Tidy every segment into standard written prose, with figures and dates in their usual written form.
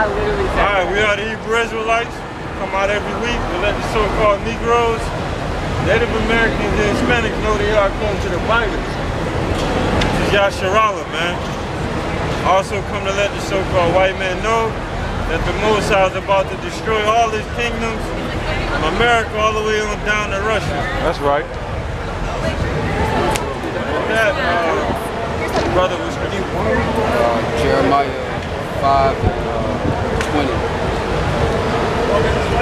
I literally said Alright, we are the Hebrew Israelites. Come out every week to let the so-called Negroes, Native Americans, and Hispanics know they are according to the Bible. This is Yasharallah, man. Also come to let the so-called white man know that the Most High is about to destroy all his kingdoms from America all the way on down to Russia. That's right. That, brother was Jeremiah 5:20.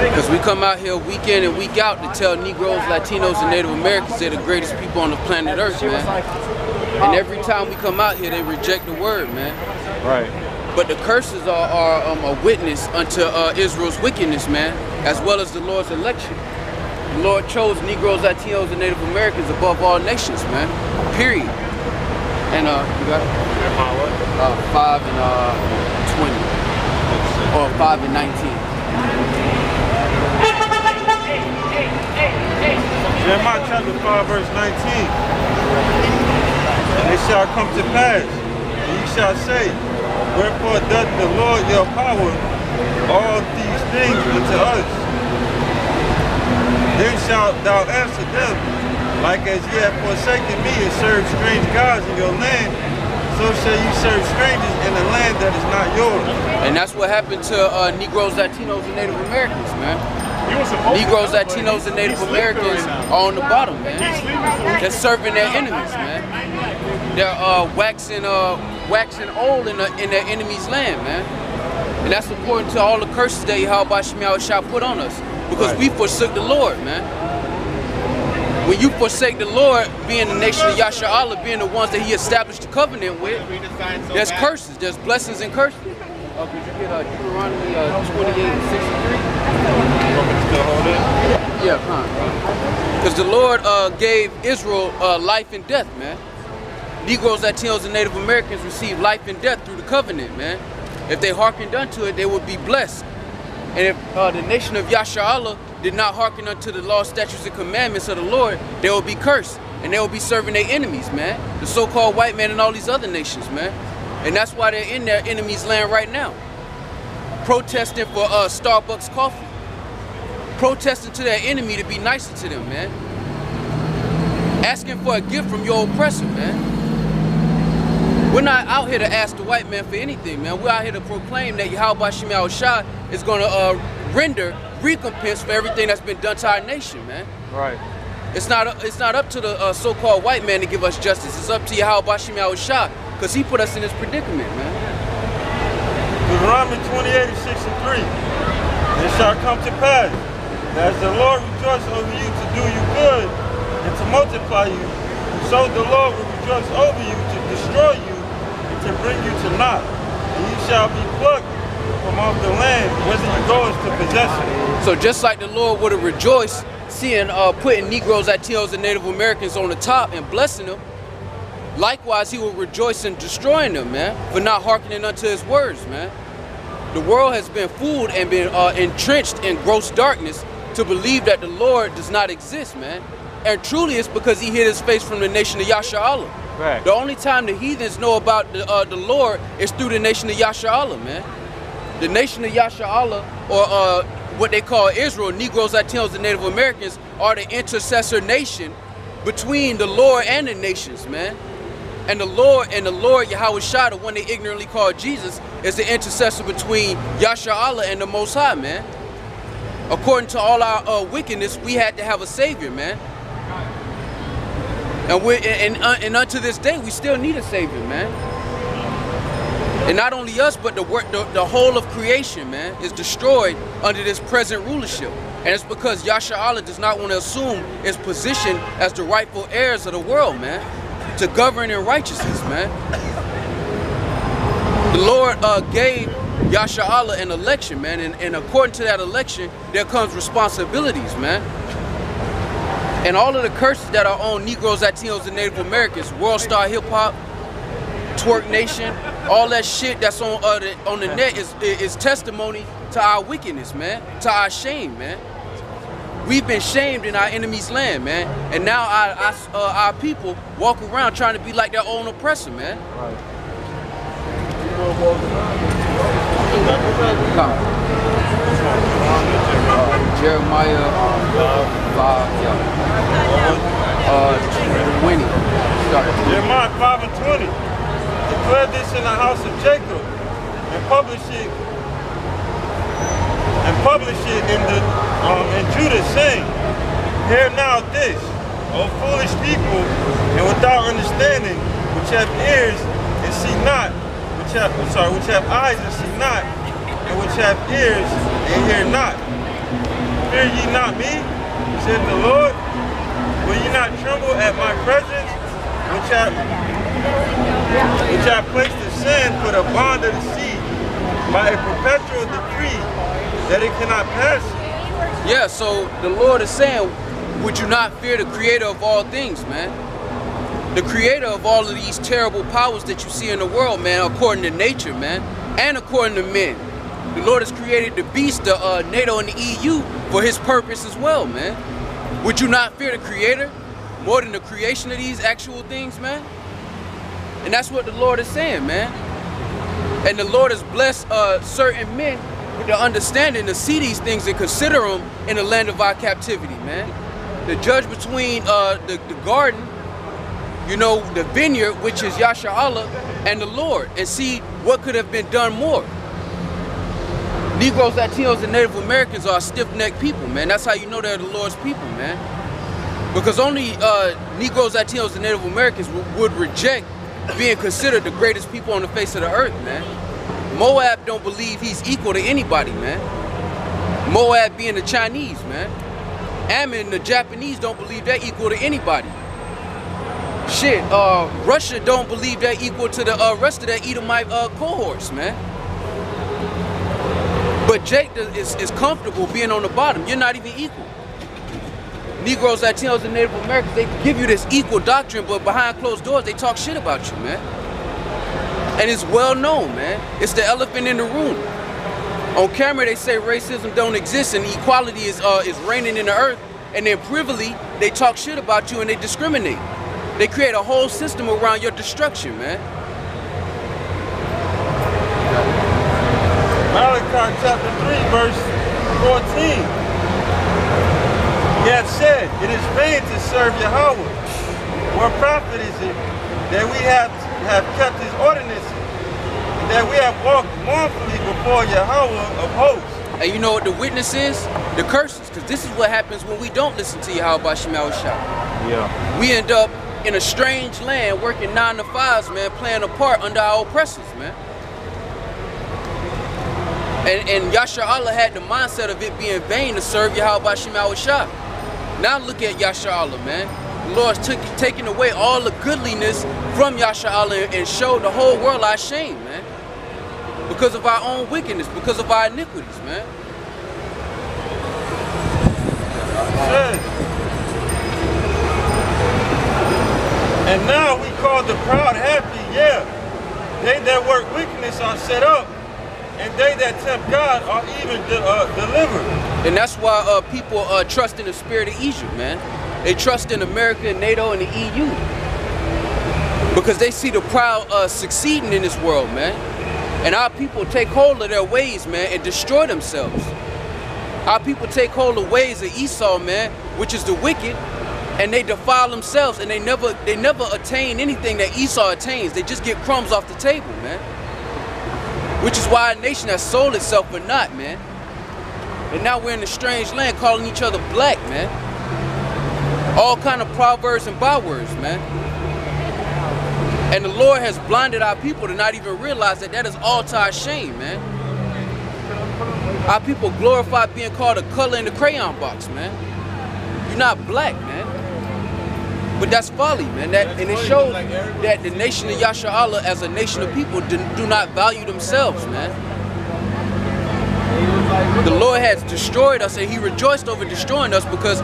Because we come out here week in and week out to tell Negroes, Latinos, and Native Americans they're the greatest people on the planet Earth, man. And every time we come out here, they reject the word, man. Right. But the curses are a witness unto Israel's wickedness, man, as well as the Lord's election. The Lord chose Negroes, Latinos, and Native Americans above all nations, man. Period. And you got it? 5 and 20. Or 5 and 19. Jeremiah chapter 5 verse 19. And it shall come to pass, and ye shall say, wherefore doth the Lord your power all these things unto us? Then shalt thou answer them, like as ye have forsaken me and served strange gods in your land, so shall you serve strangers in a land that is not yours. And that's what happened to Negroes, Latinos, and Native Americans, man. Negroes, Latinos, and Native Americans are on the bottom, man. They're serving their enemies, man. They're waxing old in their enemy's land, man. And that's according to all the curses that YAHAWASHI put on us, because we forsook the Lord, man. When you forsake the Lord, being the nation of Yasharallah, being the ones that He established the covenant with, there's curses, there's blessings and curses. Could you get Deuteronomy 28 and 63? Yeah, because the Lord gave Israel life and death, man. Negroes, Latinos, and Native Americans received life and death through the covenant, man. If they hearkened unto it, they would be blessed. And if the nation of Yasharallah did not hearken unto the law, statutes, and commandments of the Lord, they will be cursed. And they will be serving their enemies, man. The so-called white man and all these other nations, man. And that's why they're in their enemies' land right now. Protesting for Starbucks coffee. Protesting to their enemy to be nicer to them, man. Asking for a gift from your oppressor, man. We're not out here to ask the white man for anything, man. We're out here to proclaim that YAHAWASHI is going to render recompense for everything that's been done to our nation, man. Right. It's not up to the so-called white man to give us justice. It's up to YAHAWASHI, because He put us in this predicament, man. Deuteronomy 28 and 63. It shall come to pass, as the Lord rejoices over you to do you good and to multiply you, so the Lord will rejoice over you to destroy you and to bring you to naught. And you shall be plucked from off the land, whether you go as to possess it. So just like the Lord would have rejoiced seeing putting Negroes, Latinos, and Native Americans on the top and blessing them, likewise He will rejoice in destroying them, man, for not hearkening unto His words, man. The world has been fooled and been entrenched in gross darkness to believe that the Lord does not exist, man. And truly it's because He hid His face from the nation of Yasharallah. Right. The only time the heathens know about the Lord is through the nation of Yasharallah, man. The nation of Yasharallah, or what they call Israel, Negroes, Latinos, and Native Americans, are the intercessor nation between the Lord and the nations, man. And the Lord YAHAWASHI, the one they ignorantly call Jesus, is the intercessor between Yasharallah and the Most High, man. According to all our wickedness, we had to have a savior, man. And unto this day, we still need a savior, man. And not only us, but the whole of creation, man, is destroyed under this present rulership. And it's because Yasharallah does not want to assume its position as the rightful heirs of the world, man, to govern in righteousness, man. The Lord gave Yasharallah an election, man, and according to that election, there comes responsibilities, man. And all of the curses that are on Negroes, Latinos, and Native Americans, World Star Hip Hop, Twerk Nation, all that shit that's on the net is testimony to our wickedness, man, to our shame, man. We've been shamed in our enemy's land, man, and now our people walk around trying to be like their own oppressor, man. Right. Come. Jeremiah 5, yeah. 20. Start. Jeremiah 5 and 20. Declare this in the house of Jacob and publish it in Judah, saying, hear now this, O foolish people, and without understanding, which have ears and see not, which have eyes and see not, and which have ears and hear not. Fear ye not me, said the Lord? Will ye not tremble at my presence, which I placed the sand for the bond of the sea, by a perpetual decree that it cannot pass? Yeah, so the Lord is saying, would you not fear the creator of all things, man? The creator of all of these terrible powers that you see in the world, man, according to nature, man, and according to men. The Lord has created the beast, the NATO and the EU for his purpose as well, man. Would you not fear the creator more than the creation of these actual things, man? And that's what the Lord is saying, man. And the Lord has blessed certain men with the understanding to see these things and consider them in the land of our captivity, man. The judge between the garden, you know, the vineyard, which is Yasharahla, and the Lord, and see what could have been done more. Negroes, Latinos, and Native Americans are stiff-necked people, man. That's how you know they're the Lord's people, man. Because only Negroes, Latinos, and Native Americans would reject being considered the greatest people on the face of the earth, man. Moab don't believe he's equal to anybody, man. Moab being the Chinese, man. Ammon, the Japanese, don't believe they're equal to anybody. Shit, Russia don't believe they're equal to the rest of their Edomite cohorts, man. But Jake is comfortable being on the bottom. You're not even equal. Negroes, Latinos, and Native Americans, they give you this equal doctrine, but behind closed doors, they talk shit about you, man. And it's well known, man. It's the elephant in the room. On camera, they say racism don't exist and equality is reigning in the earth. And then privily, they talk shit about you and they discriminate. They create a whole system around your destruction, man. Malachi chapter 3, verse 14. He hath said, it is vain to serve Yahawah. What profit is it that we have kept his ordinances, and that we have walked mournfully before Yahawah of hosts? And you know what the witness is? The curses, because this is what happens when we don't listen to YAHAWASHI. Yeah. We end up in a strange land working 9 to 5s, man, playing a part under our oppressors, man. And Yasharahla had the mindset of it being vain to serve YAHAWASHI. Now look at Yasharahla, man. The Lord's taking away all the goodliness from Yasharahla and showed the whole world our shame, man. Because of our own wickedness, because of our iniquities, man. And now we call the proud happy, yeah. They that work wickedness are set up, and they that tempt God are even delivered. And that's why people trust in the spirit of Egypt, man. They trust in America, NATO, and the EU. Because they see the proud succeeding in this world, man. And our people take hold of their ways, man, and destroy themselves. Our people take hold of ways of Esau, man, which is the wicked, and they defile themselves, and they never attain anything that Esau attains. They just get crumbs off the table, man. Which is why a nation has sold itself for naught, man. And now we're in a strange land calling each other black, man. All kind of proverbs and bywords, man. And the Lord has blinded our people to not even realize that that is all to our shame, man. Our people glorify being called a color in the crayon box, man. You're not black, man. But that's folly, man. And it shows that the nation of Yasharahla as a nation of people do not value themselves, man. The Lord has destroyed us, and he rejoiced over destroying us because,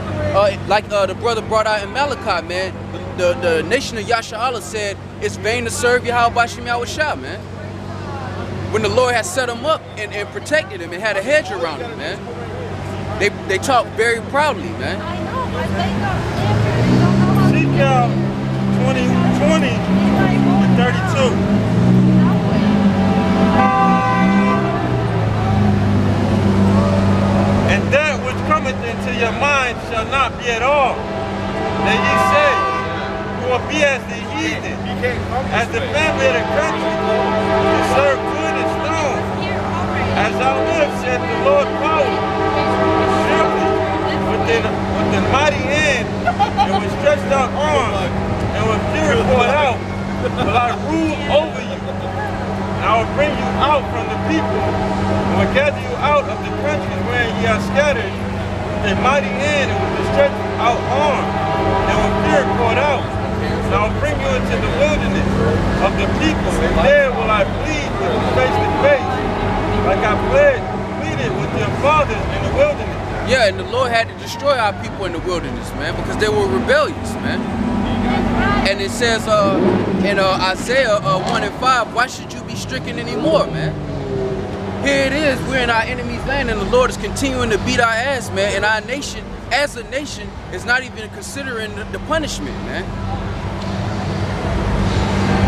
like the brother brought out in Malachi, man, the nation of Yasharahla said, it's vain to serve YAHAWASHI, man. When the Lord has set them up and protected them and had a hedge around them, man. They talk very proudly, man. Seek out 20 and 32. me at all. Then ye say, you will be as the heathen, as the family of the country, to serve wood and stone. As I live, said the Lord power, surely with the mighty hand and with stretched out arms and with fury poured out, will I rule over you. And I will bring you out from the people, and will gather you out of the countries wherein ye are scattered, with a mighty hand and with the stretched out arm, and with fury poured out. And I will bring you into the wilderness of the people, and there will I plead with you face to face, like I pleaded with your fathers in the wilderness. Yeah, and the Lord had to destroy our people in the wilderness, man, because they were rebellious, man. And it says in Isaiah 1 and 5, why should you be stricken anymore, man? Here it is, we're in our enemy's land, and the Lord is continuing to beat our ass, man. And our nation, as a nation, is not even considering the punishment, man.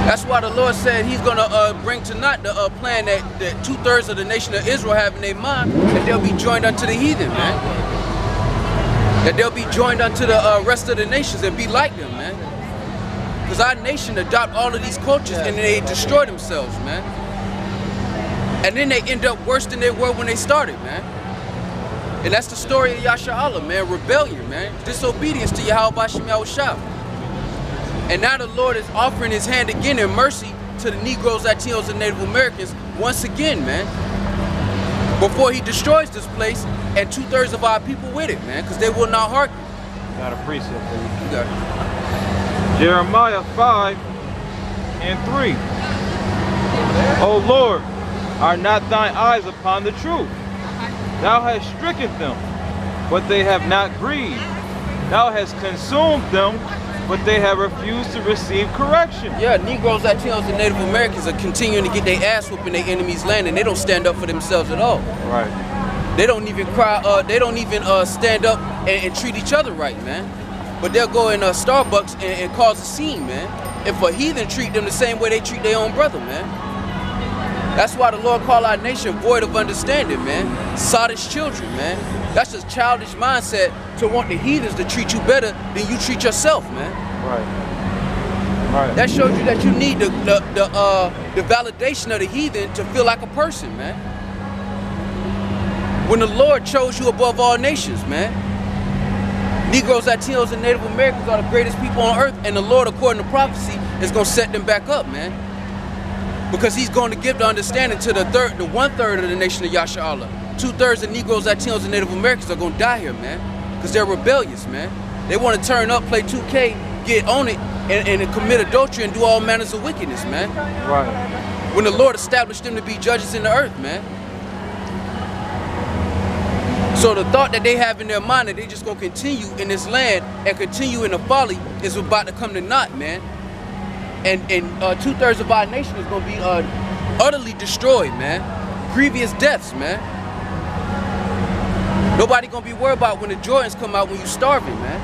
That's why the Lord said he's going to bring to naught the plan that 2/3 of the nation of Israel have in their mind, that they'll be joined unto the heathen, man. That they'll be joined unto the rest of the nations and be like them, man. Because our nation adopt all of these cultures and they destroy themselves, man. And then they end up worse than they were when they started, man. And that's the story of Yahawah, man. Rebellion, man. Disobedience to YAHAWASHI. And now the Lord is offering his hand again in mercy to the Negroes, Latinos, and Native Americans once again, man. Before he destroys this place and 2/3 of our people with it, man, because they will not hearken. Got a precept for you. You got it. Jeremiah 5 and 3. O Lord, are not thine eyes upon the truth? Thou hast stricken them, but they have not grieved. Thou hast consumed them, but they have refused to receive correction. Yeah, Negroes, Latinos, and Native Americans are continuing to get their ass whooped in their enemy's land, and they don't stand up for themselves at all. Right. They don't even cry. They don't even stand up and treat each other right, man. But they'll go in Starbucks and cause a scene, man. If a heathen treat them the same way they treat their own brother, man. That's why the Lord called our nation void of understanding, man. Sottish children, man. That's just childish mindset to want the heathens to treat you better than you treat yourself, man. Right. Right. That shows you that you need the validation of the heathen to feel like a person, man. When the Lord chose you above all nations, man. Negroes, Latinos, and Native Americans are the greatest people on earth, and the Lord, according to prophecy, is going to set them back up, man. Because he's going to give the understanding to the 1/3 of the nation of Yahawah. 2/3 of Negroes, Latinos, and Native Americans are going to die here, man. Because they're rebellious, man. They want to turn up, play 2K, get on it, and commit adultery and do all manners of wickedness, man. Right. When the Lord established them to be judges in the earth, man. So the thought that they have in their mind that they just going to continue in this land and continue in the folly is about to come to naught, man. And 2/3 of our nation is going to be utterly destroyed, man. Grievous deaths, man. Nobody going to be worried about when the Jordans come out when you're starving, man.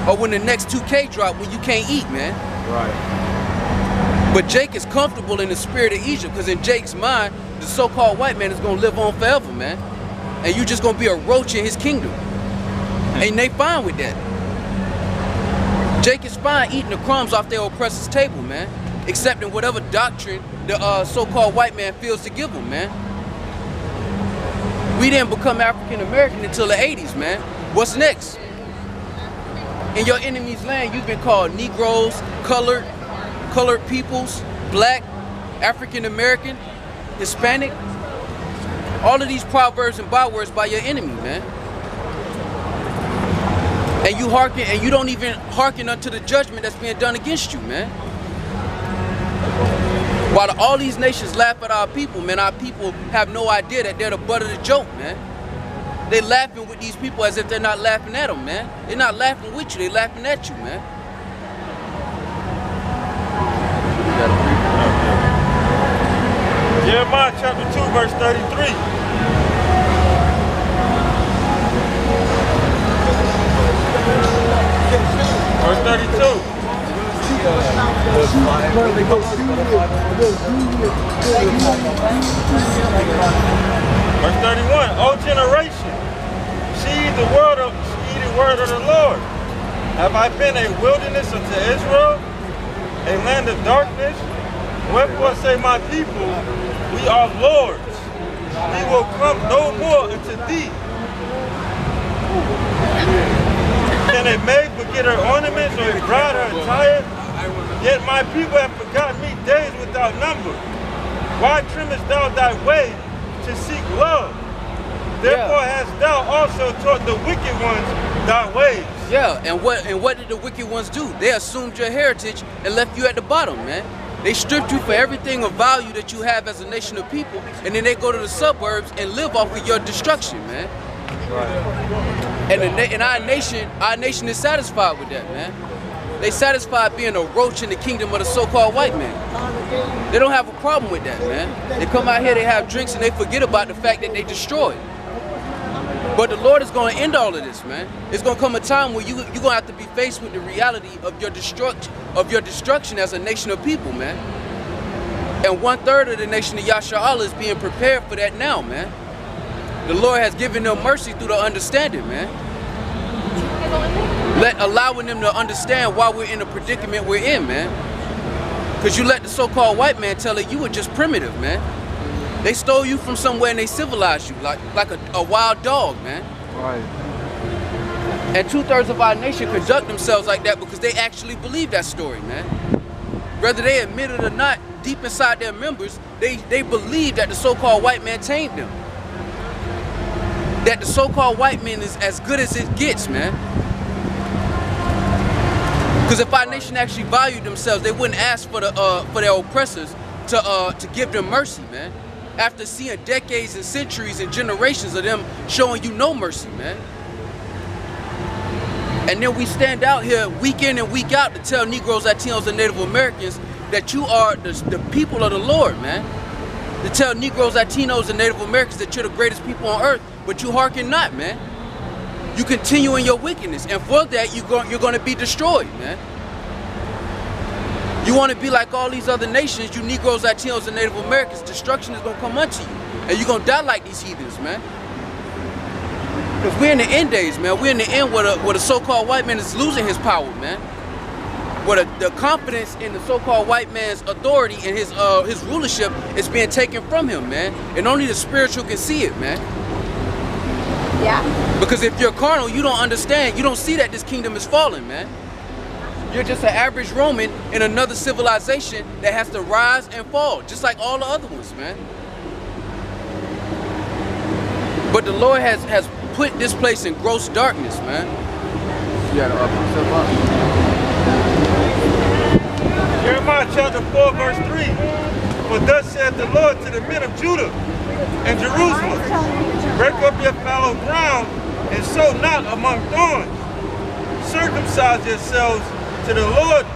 Or when the next 2K drop when you can't eat, man. Right. But Jake is comfortable in the spirit of Egypt because in Jake's mind, the so-called white man is going to live on forever, man. And you just going to be a roach in his kingdom. And they fine with that. Jake is fine eating the crumbs off their oppressor's table, man. Accepting whatever doctrine the so-called white man feels to give them, man. We didn't become African American until the 80s, man. What's next? In your enemy's land, you've been called Negroes, colored peoples, black, African American, Hispanic. All of these proverbs and bywords by your enemy, man. And you hearken, and you don't even hearken unto the judgment that's being done against you, man. While all these nations laugh at our people, man, our people have no idea that they're the butt of the joke, man. They laughing with these people as if they're not laughing at them, man. They're not laughing with you, they're laughing at you, man. Jeremiah chapter 2, verse 33. Verse 32. Verse 31. O generation, see the word of the Have I been a wilderness unto Israel, a land of darkness? Wherefore say my people, we are lords. We will come no more unto thee. Can a maid forget her ornaments or a bride her attire? Yet my people have forgotten me days without number. Why trimmest thou thy way to seek love? Therefore hast thou also taught the wicked ones thy ways. Yeah, and what did the wicked ones do? They assumed your heritage and left you at the bottom, man. They stripped you for everything of value that you have as a nation of people, and then they go to the suburbs and live off of your destruction, man. Right. And our nation is satisfied with that, man. They satisfied being a roach in the kingdom of the so-called white man. They don't have a problem with that, man. They come out here, they have drinks, and they forget about the fact that they destroyed. But the Lord is going to end all of this, man. It's going to come a time where you're going to have to be faced with the reality of your destruction as a nation of people, man. And 1/3 of the nation of Yahshua is being prepared for that now, man. The Lord has given them mercy through the understanding, man. Allowing them to understand why we're in the predicament we're in, man. Because you let the so-called white man tell it you were just primitive, man. They stole you from somewhere and they civilized you like a wild dog, man. Right. And 2/3 of our nation conduct themselves like that because they actually believe that story, man. Whether they admit it or not, deep inside their members, they believe that the so-called white man tamed them. That the so-called white man is as good as it gets, man. Because if our nation actually valued themselves, they wouldn't ask for their oppressors to give them mercy, man. After seeing decades and centuries and generations of them showing you no mercy, man. And then we stand out here week in and week out to tell Negroes, Latinos, and Native Americans that you are the people of the Lord, man. To tell Negroes, Latinos, and Native Americans that you're the greatest people on earth, but you hearken not, man. You continue in your wickedness, and for that you're going to be destroyed, man. You want to be like all these other nations, you Negroes, Latinos, and Native Americans, destruction is going to come unto you. And you're going to die like these heathens, man. Because we're in the end days, man. We're in the end where the so-called white man is losing his power, man. Where the confidence in the so-called white man's authority and his rulership is being taken from him, man. And only the spiritual can see it, man. Yeah. Because if you're carnal, you don't understand. You don't see that this kingdom is falling, man. You're just an average Roman in another civilization that has to rise and fall, just like all the other ones, man. But the Lord has put this place in gross darkness, man. You gotta up yourself up. Jeremiah chapter 4, verse 3. For thus saith the Lord to the men of Judah and Jerusalem, break up your fallow ground and sow not among thorns. Circumcise yourselves to the Lord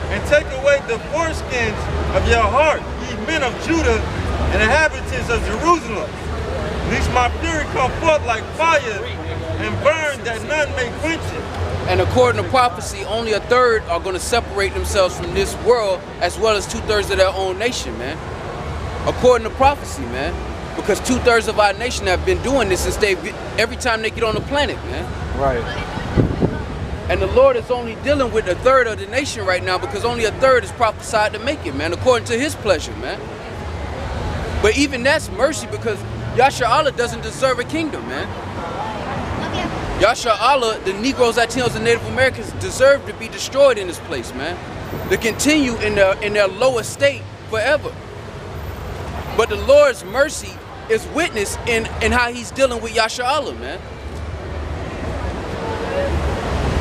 and take away the foreskins of your heart, ye men of Judah and inhabitants of Jerusalem. Lest my fury come forth like fire and burn that none may quench it. And according to prophecy, only 1/3 are going to separate themselves from this world, as well as 2/3 of their own nation, man. According to prophecy, man. Because 2/3 of our nation have been doing this since every time they get on the planet, man. Right. And the Lord is only dealing with 1/3 of the nation right now because only 1/3 is prophesied to make it, man, according to his pleasure, man. But even that's mercy because Yahshua doesn't deserve a kingdom, man. Yahshua, the Negroes, Latinos, and Native Americans deserve to be destroyed in this place, man. To continue in their lowest state forever. But the Lord's mercy is witnessed in how he's dealing with Yahshua, man.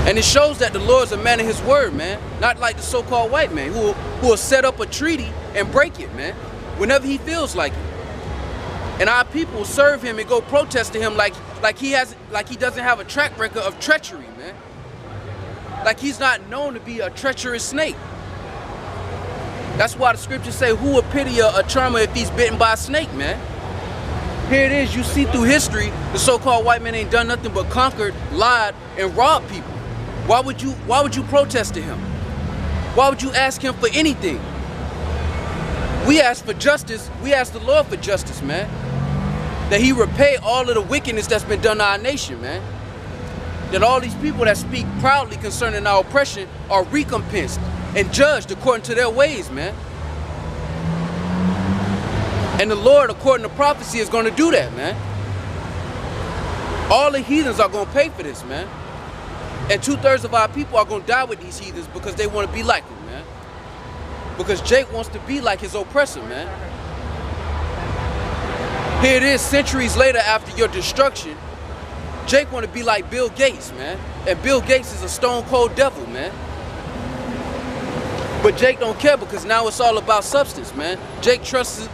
And it shows that the Lord's a man of his word, man. Not like the so-called white man who will set up a treaty and break it, man, whenever he feels like it. And our people will serve him and go protest to him like he doesn't have a track record of treachery, man. Like he's not known to be a treacherous snake. That's why the scriptures say, who would pity a charmer if he's bitten by a snake, man? Here it is, you see through history, the so-called white man ain't done nothing but conquered, lied, and robbed people. Why would you protest to him? Why would you ask him for anything? We ask for justice, we ask the Lord for justice, man. That he repay all of the wickedness that's been done to our nation, man. that all these people that speak proudly concerning our oppression are recompensed and judged according to their ways, man. And the Lord, according to prophecy, is going to do that, man. All the heathens are going to pay for this, man. And 2/3 of our people are going to die with these heathens because they want to be like them, man. Because Jake wants to be like his oppressor, man. Here it is, centuries later after your destruction, Jake want to be like Bill Gates, man. And Bill Gates is a stone cold devil, man. But Jake don't care because now it's all about substance, man. Jake trusts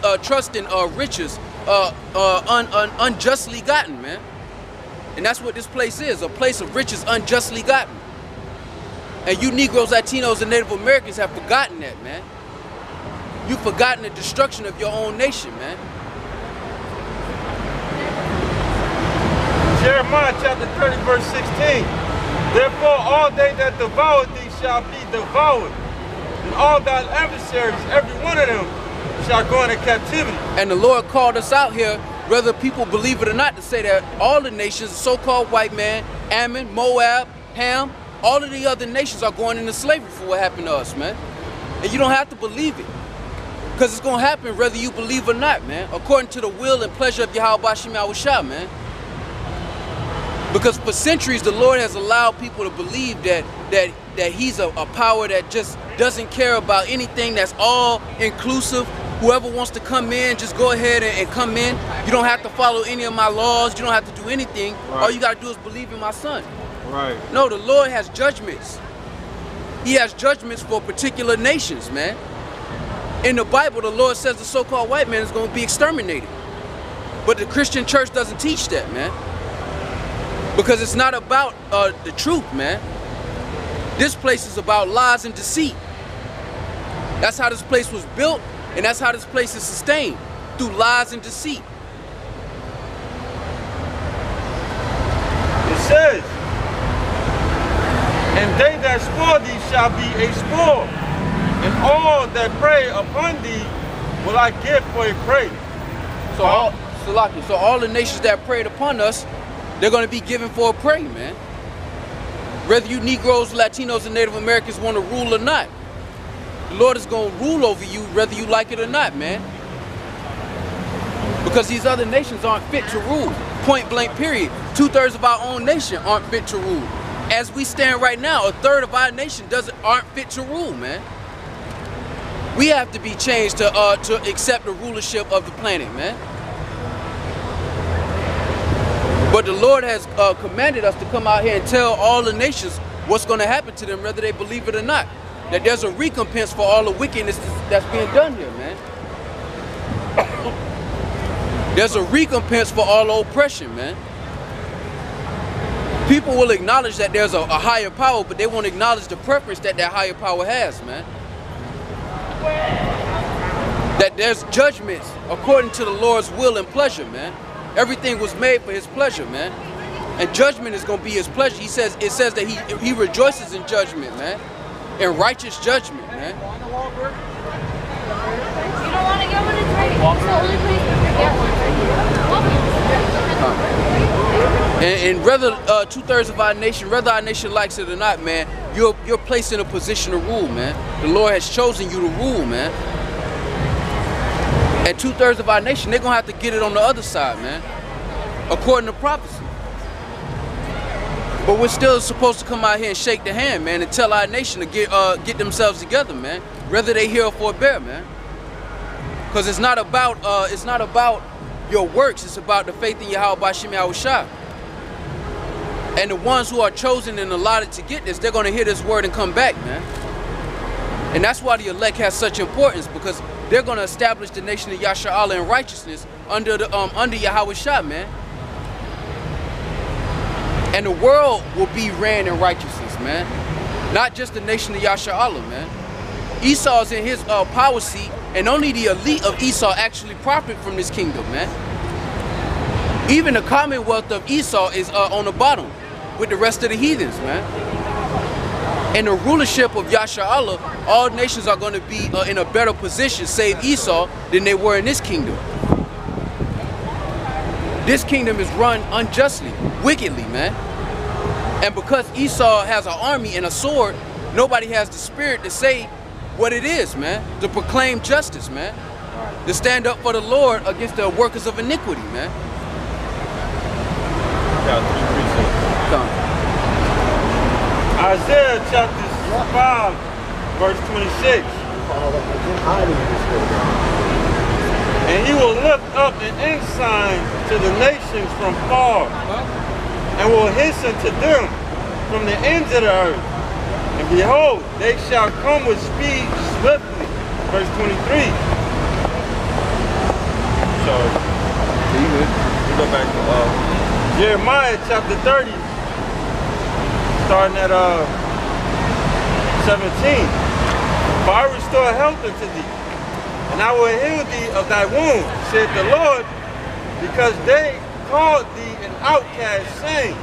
in riches unjustly gotten, man. And that's what this place is, a place of riches unjustly gotten. And you Negroes, Latinos, and Native Americans have forgotten that, man. You've forgotten the destruction of your own nation, man. Jeremiah chapter 30, verse 16. Therefore all they that devour thee shall be devoured, and all thy adversaries, every one of them, shall go into captivity. And the Lord called us out here, whether people believe it or not, to say that all the nations, so-called white man, Ammon, Moab, Ham, all of the other nations are going into slavery for what happened to us, man. And you don't have to believe it, because it's going to happen whether you believe or not, man, according to the will and pleasure of YAHAWASHI, man. Because for centuries, the Lord has allowed people to believe that he's a power that just doesn't care about anything, that's all inclusive. Whoever wants to come in, just go ahead and come in. You don't have to follow any of my laws. You don't have to do anything. Right. All you got to do is believe in my son. Right. No, the Lord has judgments. He has judgments for particular nations, man. In the Bible, the Lord says the so-called white man is going to be exterminated. But the Christian church doesn't teach that, man. Because it's not about the truth, man. This place is about lies and deceit. That's how this place was built, and that's how this place is sustained, through lies and deceit. It says, and they that spoil thee shall be a spoil, and all that prey upon thee will I give for a prey. So all the nations that preyed upon us, they're going to be given for a prey, man. Whether you Negroes, Latinos, and Native Americans want to rule or not, the Lord is going to rule over you whether you like it or not, man. Because these other nations aren't fit to rule. Point blank, period. 2/3 of our own nation aren't fit to rule. As we stand right now, 1/3 of our nation aren't fit to rule, man. We have to be changed to accept the rulership of the planet, man. But the Lord has commanded us to come out here and tell all the nations what's going to happen to them, whether they believe it or not. That there's a recompense for all the wickedness that's being done here, man. There's a recompense for all the oppression, man. People will acknowledge that there's a higher power, but they won't acknowledge the preference that higher power has, man. That there's judgments according to the Lord's will and pleasure, man. Everything was made for his pleasure, man. And judgment is going to be his pleasure. It says that he rejoices in judgment, man. In righteous judgment, man. You don't want to get one? It's right. It's the only place you can get one. And whether 2/3 of our nation, whether our nation likes it or not, man, you're placed in a position to rule, man. The Lord has chosen you to rule, man. And 2/3 of our nation, they're going to have to get it on the other side, man, according to prophecy. But we're still supposed to come out here and shake the hand, man, and tell our nation to get themselves together, man, whether they hear or forbear, man. Because it's not about your works, it's about the faith in YAHAWASHI. And the ones who are chosen and allotted to get this, they're going to hear this word and come back, man. And that's why the elect has such importance, because they're going to establish the nation of Yasharallah in righteousness under YAHAWASHI, man. And the world will be ran in righteousness, man. Not just the nation of Yasharallah, man. Esau's in his power seat, and only the elite of Esau actually profit from this kingdom, man. Even the commonwealth of Esau is on the bottom with the rest of the heathens, man. And the rulership of Yasharallah, all nations are going to be in a better position, save Esau, than they were in this kingdom. This kingdom is run unjustly, wickedly, man. And because Esau has an army and a sword, nobody has the spirit to say what it is, man. To proclaim justice, man. To stand up for the Lord against the workers of iniquity, man. Got 3 precepts. Come. Isaiah chapter 5, verse 26. And he will lift up an ensign to the nations from far, and will hasten to them from the ends of the earth. And behold, they shall come with speed swiftly. Verse 23. So, we go back to Jeremiah chapter 30, starting at 17. For I restore health unto thee, and I will heal thee of thy wounds, said the Lord, because they called thee an outcast, saying,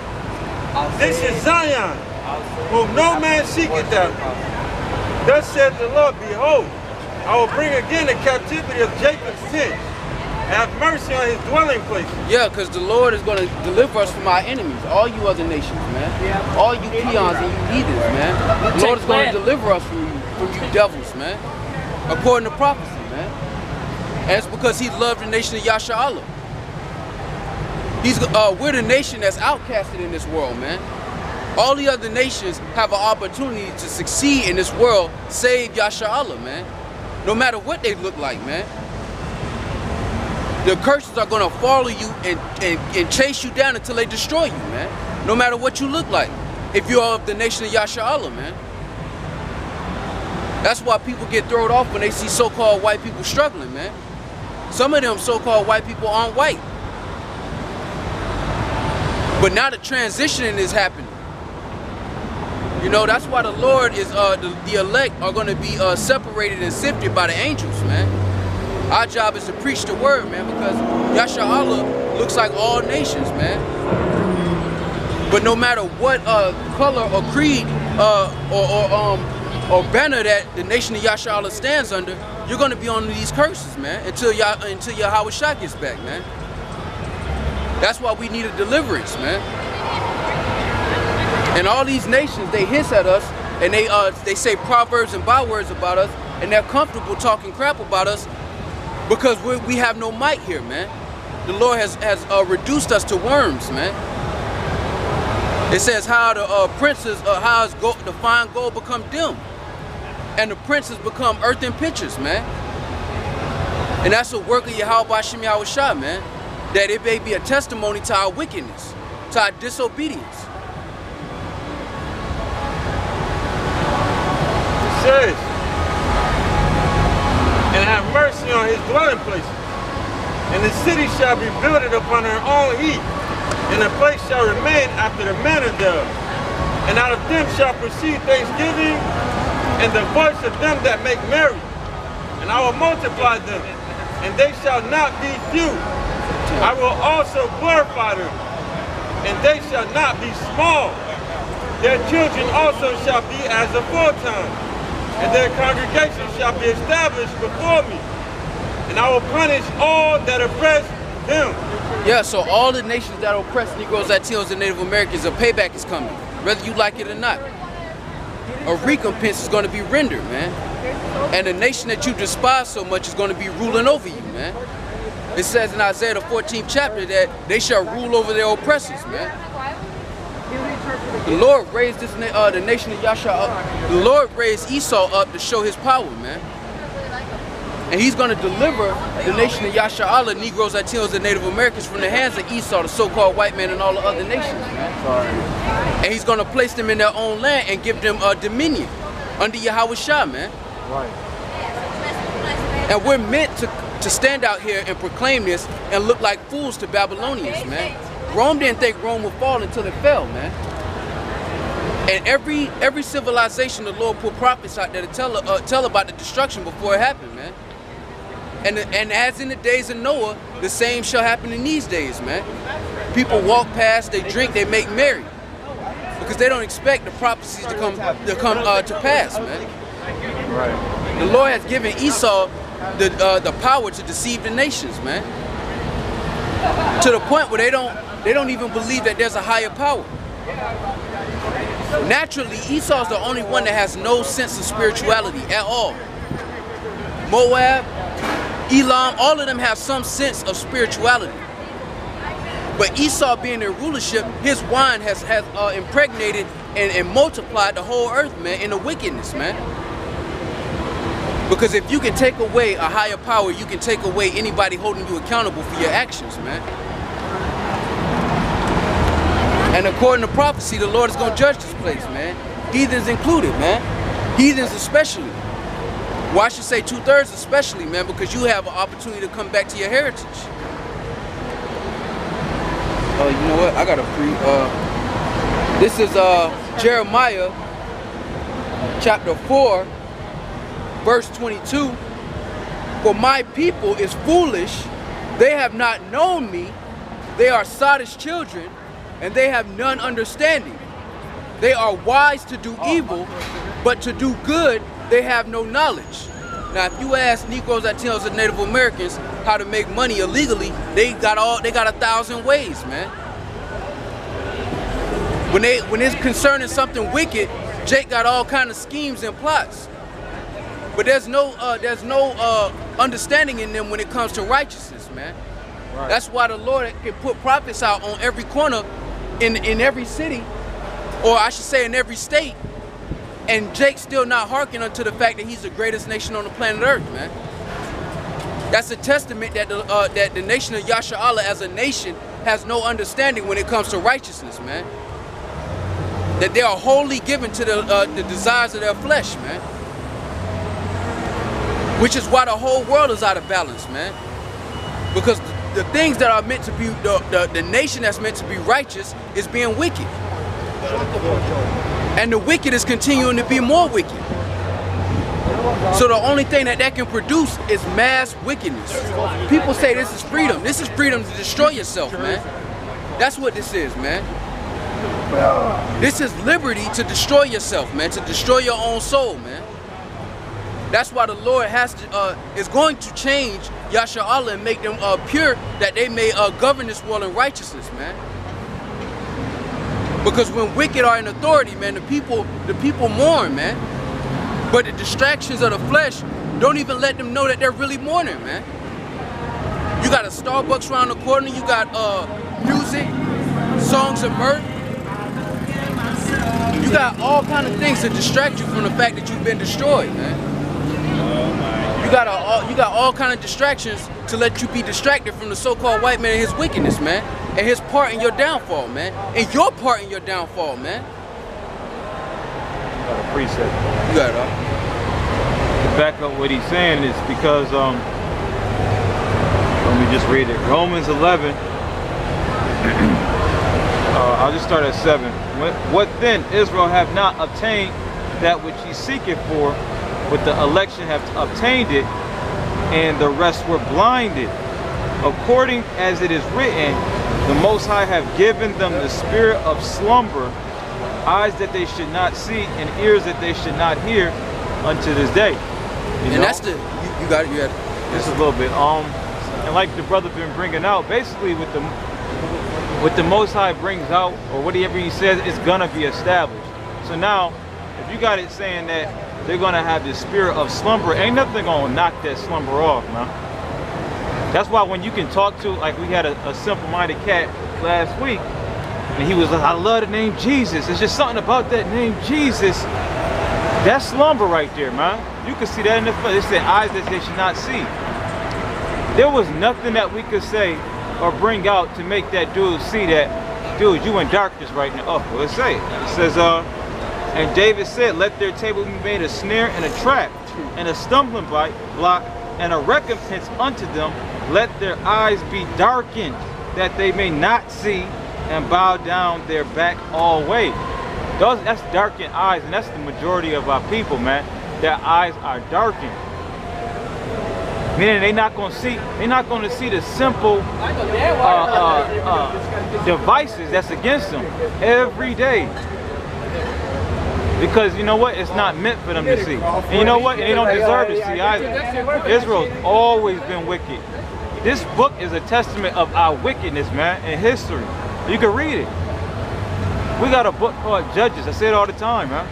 this is Zion, whom no man seeketh after. Thus said the Lord, behold, I will bring again the captivity of Jacob's tent, and have mercy on his dwelling places. Yeah, because the Lord is going to deliver us from our enemies, all you other nations, man. All you peons and you heathens, man. The Lord is going to deliver us from you devils, man. According to prophecy, man. And it's because he loved the nation of Yasharahla. We're the nation that's outcasted in this world, man. All the other nations have an opportunity to succeed in this world, save Yasharahla, man. No matter what they look like, man. The curses are going to follow you and chase you down until they destroy you, man. No matter what you look like. If you're of the nation of Yasharahla, man. That's why people get thrown off when they see so-called white people struggling, man. Some of them so-called white people aren't white. But now the transitioning is happening. You know, that's why the Lord is, the elect are going to be separated and sifted by the angels, man. Our job is to preach the word, man, because Yasharahla looks like all nations, man. But no matter what color or creed or banner that the nation of Yasharahla stands under, you're going to be under these curses, man, until YAHAWASHI gets back, man. That's why we need a deliverance, man. And all these nations, they hiss at us, and they say proverbs and bywords about us, and they're comfortable talking crap about us because we have no might here, man. The Lord has reduced us to worms, man. It says how the princes, how the fine gold become dim, and the princes become earthen pitchers, man. And that's a work of YAHAWASHI, man. That it may be a testimony to our wickedness, to our disobedience. It says, and have mercy on his dwelling places, and the city shall be builded upon her own heap, and the place shall remain after the manner thereof. And out of them shall proceed thanksgiving, and the voice of them that make merry. And I will multiply them, and they shall not be few. I will also glorify them, and they shall not be small. Their children also shall be as aforetime, and their congregation shall be established before me. And I will punish all that oppress them. Yeah, so all the nations that oppress Negroes, Latinos, and Native Americans, a payback is coming, whether you like it or not. A recompense is going to be rendered, man. And the nation that you despise so much is going to be ruling over you, man. It says in Isaiah the 14th chapter that they shall rule over their oppressors, man. The Lord raised the nation of Yasharahla. The Lord raised Esau up to show his power, man. And he's going to deliver the nation of Yasharahla, Negroes, Latinos, and Native Americans from the hands of Esau, the so-called white man, and all the other nations, man. And he's going to place them in their own land and give them dominion under YAHAWASHI, man. Right. And we're meant to stand out here and proclaim this and look like fools to Babylonians, man. Rome didn't think Rome would fall until it fell, man. And every civilization, the Lord put prophets out there to tell about the destruction before it happened, man. And as in the days of Noah, the same shall happen in these days, man. People walk past, they drink, they make merry, because they don't expect the prophecies to come to pass, man. Right. The Lord has given Esau the power to deceive the nations, man. To the point where they don't even believe that there's a higher power. Naturally, Esau's the only one that has no sense of spirituality at all. Moab, Elam, all of them have some sense of spirituality. But Esau being in rulership, his wine has impregnated and multiplied the whole earth, man, in the wickedness, man. Because if you can take away a higher power, you can take away anybody holding you accountable for your actions, man. And according to prophecy, the Lord is going to judge this place, man. Heathens included, man. Heathens especially. Well, I should say 2/3 especially, man, because you have an opportunity to come back to your heritage. You know what? I got a free, this is Jeremiah chapter 4, verse 22. For my people is foolish, they have not known me, they are sottish children, and they have none understanding. They are wise to do evil, but to do good they have no knowledge. Now, if you ask Negroes, Latinos, and Native Americans how to make money illegally, they got 1,000 ways, man. When it's concerning something wicked, Jake got all kind of schemes and plots. But there's no understanding in them when it comes to righteousness, man. Right. That's why the Lord can put prophets out on every corner in every city, or I should say in every state, and Jake's still not hearkening unto the fact that he's the greatest nation on the planet Earth, man. That's a testament that the nation of Yasharahla as a nation has no understanding when it comes to righteousness, man. That they are wholly given to the desires of their flesh, man. Which is why the whole world is out of balance, man. Because the things that are meant to be, the nation that's meant to be righteous is being wicked. And the wicked is continuing to be more wicked. So the only thing that can produce is mass wickedness. People say this is freedom. This is freedom to destroy yourself, man. That's what this is, man. This is liberty to destroy yourself, man. To destroy your own soul, man. That's why the Lord is going to change Yasharahla and make them pure, that they may govern this world in righteousness, man. Because when wicked are in authority, man, the people mourn, man. But the distractions of the flesh don't even let them know that they're really mourning, man. You got a Starbucks around the corner, you got music, songs of mirth. You got all kind of things to distract you from the fact that you've been destroyed, man. You got all kind of distractions to let you be distracted from the so-called white man and his wickedness, man. And his part in your downfall, man. And your part in your downfall, man. Got a precept. You got it, To back up what he's saying is because, let me just read it. Romans 11. I'll just start at 7. What then? Israel have not obtained that which he seeketh for, but the election have obtained it, and the rest were blinded. According as it is written, the Most High have given them the spirit of slumber, eyes that they should not see, and ears that they should not hear, unto this day. And that's the you got it. You got it. Just a little bit. And like the brother been bringing out, basically what the Most High brings out, or whatever he says, is gonna be established. So now, if you got it saying that they're gonna have this spirit of slumber, ain't nothing gonna knock that slumber off, man. That's why when you can talk to, like we had a simple-minded cat last week, and he was like, I love the name Jesus. It's just something about that name Jesus. That's slumber right there, man. You can see that in the flesh. It said eyes that they should not see. There was nothing that we could say or bring out to make that dude see that, dude, you in darkness right now. Oh, well, let's say it. It says, and David said, let their table be made a snare and a trap, and a stumbling block, and a recompense unto them. Let their eyes be darkened, that they may not see, and bow down their back all way. That's darkened eyes, and that's the majority of our people, man. Their eyes are darkened. Meaning they're not going to see the simple devices that's against them every day. Because you know what? It's not meant for them to see. And you know what? They don't deserve to see either. Israel's always been wicked. This book is a testament of our wickedness, man, in history. You can read it. We got a book called Judges. I say it all the time, man.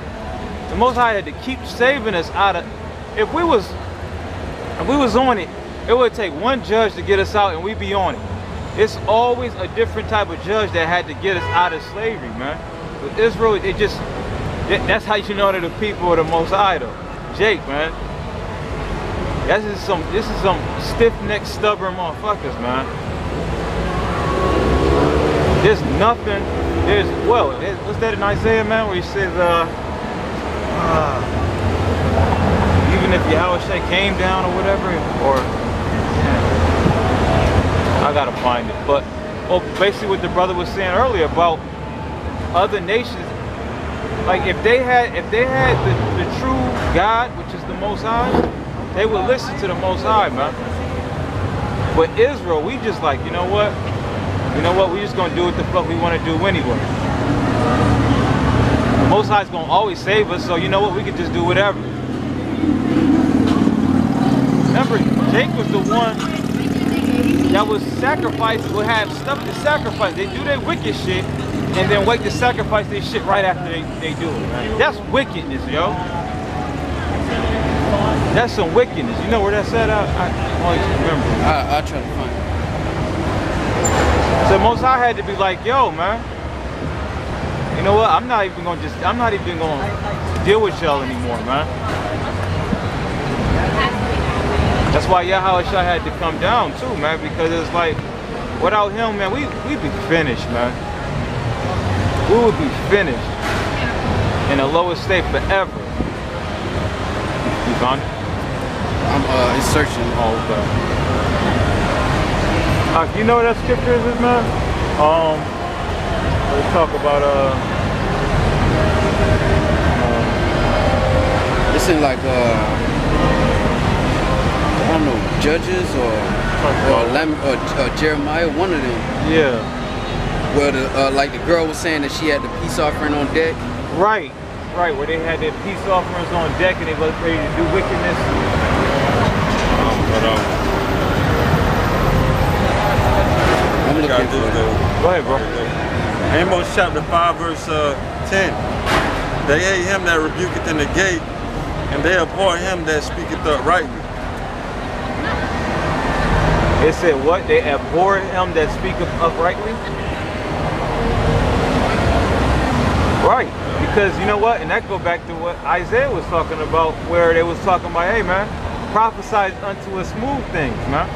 The Most High had to keep saving us out of. If we was on it, it would take one judge to get us out, and we'd be on it. It's always a different type of judge that had to get us out of slavery, man. With Israel, that's how you know that the people are the Most High, though. Jake, man. This is some stiff-necked, stubborn motherfuckers, man. There's nothing. What's that in Isaiah, man, where he says, even if YAHAWASHI came down or whatever, or I gotta find it. But basically what the brother was saying earlier about other nations, like if they had the true God, which is the Most High, they would listen to the Most High, man. But Israel, we just like, you know what? We just gonna do what the fuck we want to do anyway. The Most High's gonna always save us, so you know what? We could just do whatever. Remember, Jake was the one that was sacrificed, would have stuff to sacrifice. They do their wicked shit and then wait to sacrifice their shit right after they do it, man. That's wickedness, yo. That's some wickedness. You know where that's at? I always remember. I'll try to find it. So Most High had to be like, yo, man. You know what? I'm not even gonna deal with y'all anymore, man. That's why YAHAWASHI had to come down too, man, because it's like, without him, man, we'd be finished, man. We would be finished in the lowest state forever. You found it? I'm searching. Oh, okay. You know what that scripture is, man? Let's talk about It's in like I don't know, Judges or Jeremiah, one of them. Yeah. Where like the girl was saying that she had the peace offering on deck. Right, where they had their peace offerings on deck and they was ready to do wickedness. I'm looking for it. Go ahead, bro. Amos chapter 5 verse 10. They hate him that rebuketh in the gate, and they abhor him that speaketh uprightly. It said what? They abhor him that speaketh uprightly? Right. Because you know what? And that go back to what Isaiah was talking about, where they was talking about, hey man, prophesy unto us smooth things, man.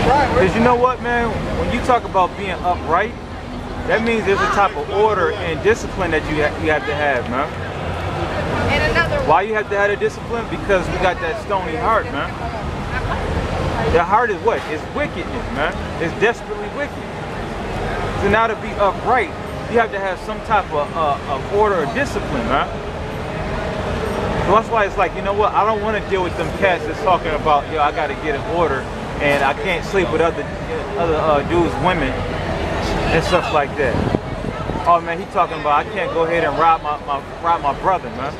Because you know what, man? When you talk about being upright, that means there's a type of order and discipline that you have to have, man. Why you have to have a discipline? Because we got that stony heart, man. The heart is what? It's wickedness, man. It's desperately wicked. So now to be upright, you have to have some type of order or discipline, man. So that's why it's like, you know what? I don't want to deal with them cats that's talking about, yo, I got to get an order and I can't sleep with other dudes, women, and stuff like that. Oh man, he talking about I can't go ahead and rob my brother, man.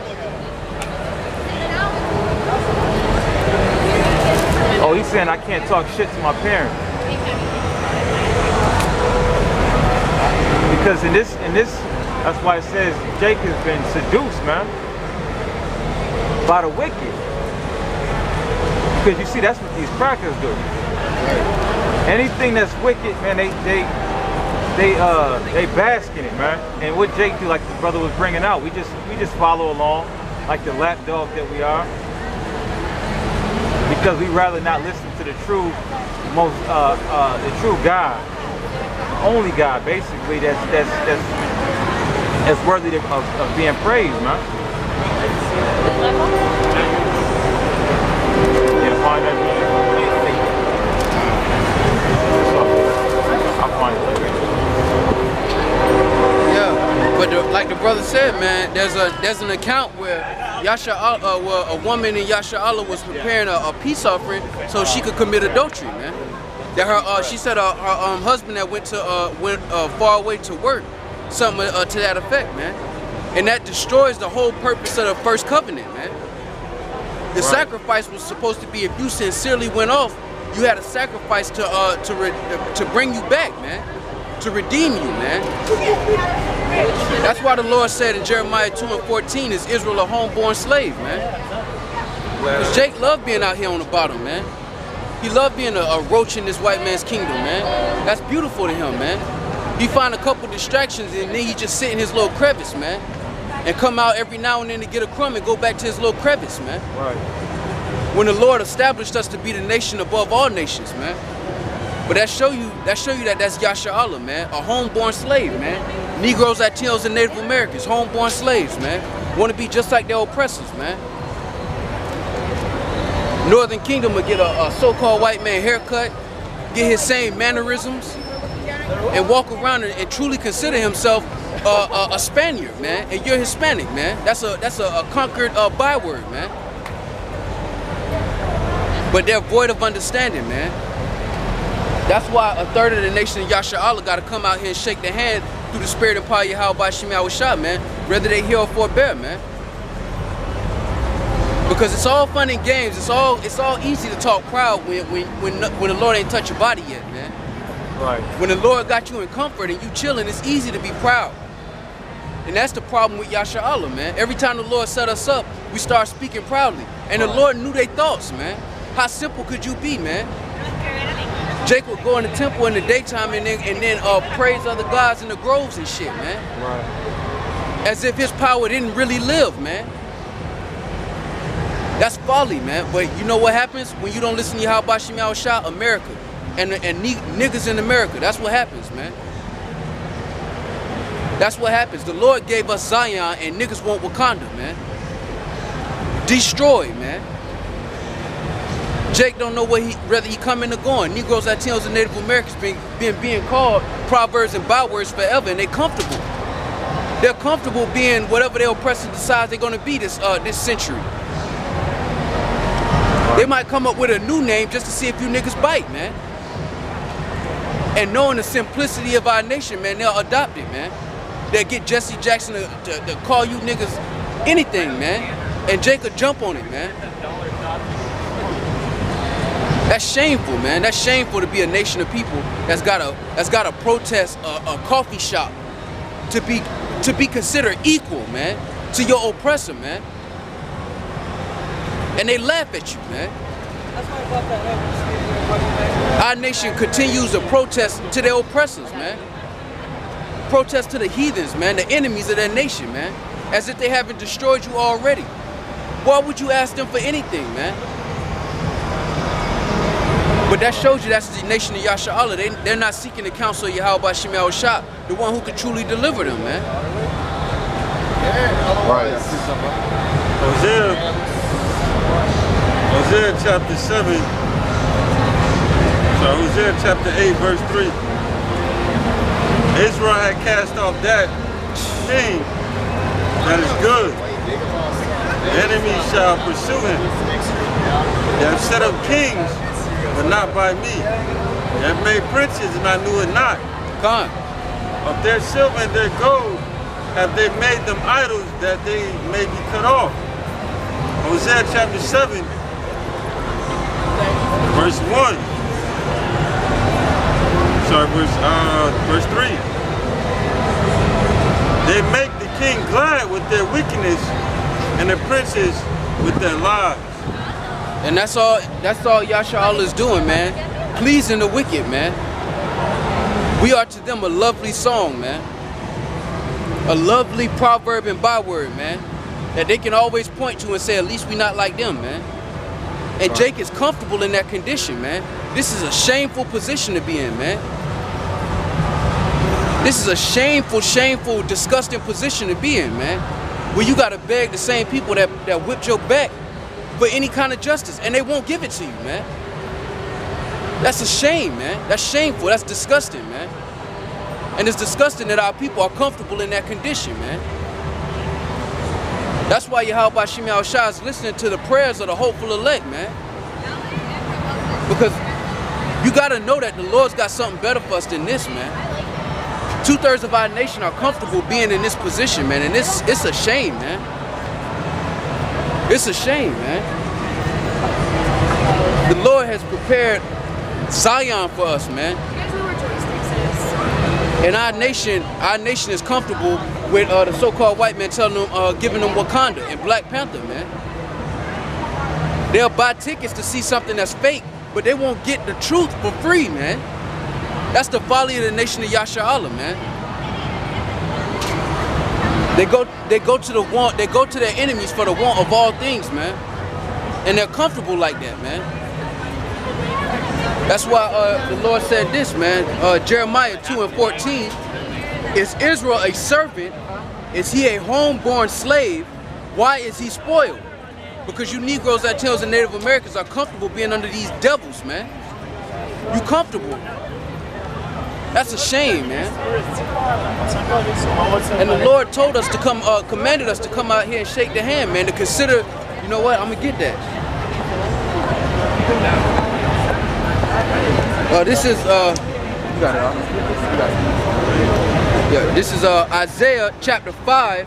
Oh, he's saying I can't talk shit to my parents. Because in this, that's why it says Jake has been seduced, man, by the wicked. Because you see, that's what these crackers do. Anything that's wicked, man, they bask in it, man. And what Jake do, like the brother was bringing out, we just follow along like the lapdog that we are. Because we rather not listen to the true God, only God, basically, that's worthy of being praised, man. Yeah, find that. I'll find it later. Yeah, but like the brother said, man, there's an account where a woman in Yasharallah was preparing a peace offering so she could commit adultery, man. That she said her husband that went far away to work, something to that effect, man. And that destroys the whole purpose of the first covenant, man. The sacrifice was supposed to be, if you sincerely went off, you had a sacrifice to bring you back, man. to redeem you, man. That's why the Lord said in Jeremiah 2:14, is Israel a homeborn slave, man? Because Jake loved being out here on the bottom, man. He loved being a roach in this white man's kingdom, man. That's beautiful to him, man. He find a couple distractions and then he just sit in his little crevice, man. And come out every now and then to get a crumb and go back to his little crevice, man. Right. When the Lord established us to be the nation above all nations, man. But that show you that's YAHAWAH, man. A homeborn slave, man. Negroes, Latinos, and Native Americans, homeborn slaves, man. Want to be just like their oppressors, man. Northern Kingdom will get a so-called white man haircut, get his same mannerisms, and walk around and truly consider himself a Spaniard, man. And you're Hispanic, man. That's a conquered byword, man. But they're void of understanding, man. That's why a third of the nation of YAHAWAH got to come out here and shake their hand through the spirit and power of YAHAWASHI, man. Whether they hear or forbear, man. Because it's all fun and games. It's all easy to talk proud when the Lord ain't touched your body yet, man. Right. When the Lord got you in comfort and you chilling, it's easy to be proud. And that's the problem with YAHAWAH, man. Every time the Lord set us up, we start speaking proudly. And the Lord knew their thoughts, man. How simple could you be, man? Jake would go in the temple in the daytime and then praise other gods in the groves and shit, man. Right. As if his power didn't really live, man. That's folly, man. But you know what happens when you don't listen to YAHAWASHI? America. And niggas in America. That's what happens, man. That's what happens. The Lord gave us Zion and niggas want Wakanda, man. Destroy, man. Jake don't know whether he coming or going. Negroes, Latinos, and Native Americans being called proverbs and bywords forever, and they comfortable. They're comfortable being whatever their oppressor decides they're gonna be this century. They might come up with a new name just to see if you niggas bite, man. And knowing the simplicity of our nation, man, they'll adopt it, man. They'll get Jesse Jackson to call you niggas anything, man. And Jake will jump on it, man. That's shameful, man. That's shameful to be a nation of people that's gotta protest a coffee shop to be considered equal, man, to your oppressor, man. And they laugh at you, man. Our nation continues to protest to their oppressors, man. Protest to the heathens, man, the enemies of their nation, man. As if they haven't destroyed you already. Why would you ask them for anything, man? But that shows you that's the nation of YAHAWAH. They're not seeking the counsel of YAHAWASHI, the one who could truly deliver them, man. Right. Hosea chapter 7. So Hosea chapter 8, verse 3. Israel had cast off that king that is good. The enemy shall pursue him. They have set up kings, but not by me. They have made princes, and I knew it not. Come. Of their silver and their gold have they made them idols that they may be cut off. Hosea chapter 7, verse 1. Sorry, verse 3. They make the king glad with their wickedness and the princes with their lies. And that's all YAHAWAH is doing, man. Pleasing the wicked, man. We are to them a lovely song, man. A lovely proverb and byword, man. That they can always point to and say, at least we not like them, man. And Jake is comfortable in that condition, man. This is a shameful position to be in, man. This is a shameful, shameful, disgusting position to be in, man. Where you gotta beg the same people that whipped your back for any kind of justice, and they won't give it to you, man. That's a shame, man. That's shameful. That's disgusting, man. And it's disgusting that our people are comfortable in that condition, man. That's why YAHAWASHI is listening to the prayers of the hopeful elect, man. Because you gotta know that the Lord's got something better for us than this, man. 2/3 of our nation are comfortable being in this position, man, and it's a shame, man. It's a shame, man. The Lord has prepared Zion for us, man. You guys will rejoice, Texas. And our nation is comfortable with the so-called white man telling them, giving them Wakanda and Black Panther, man. They'll buy tickets to see something that's fake, but they won't get the truth for free, man. That's the folly of the nation of Yasharala, man. They go to their enemies for the want of all things, man. And they're comfortable like that, man. That's why the Lord said this, man. Jeremiah 2:14. Is Israel a servant? Is he a homeborn slave? Why is he spoiled? Because you Negroes, Latinos, and Native Americans are comfortable being under these devils, man. You comfortable. That's a shame, man. And the Lord told us to come, commanded us to come out here and shake the hand, man, to consider, you know what, I'm gonna get that. This is, you got it, you got it. Yeah, this is Isaiah chapter 5,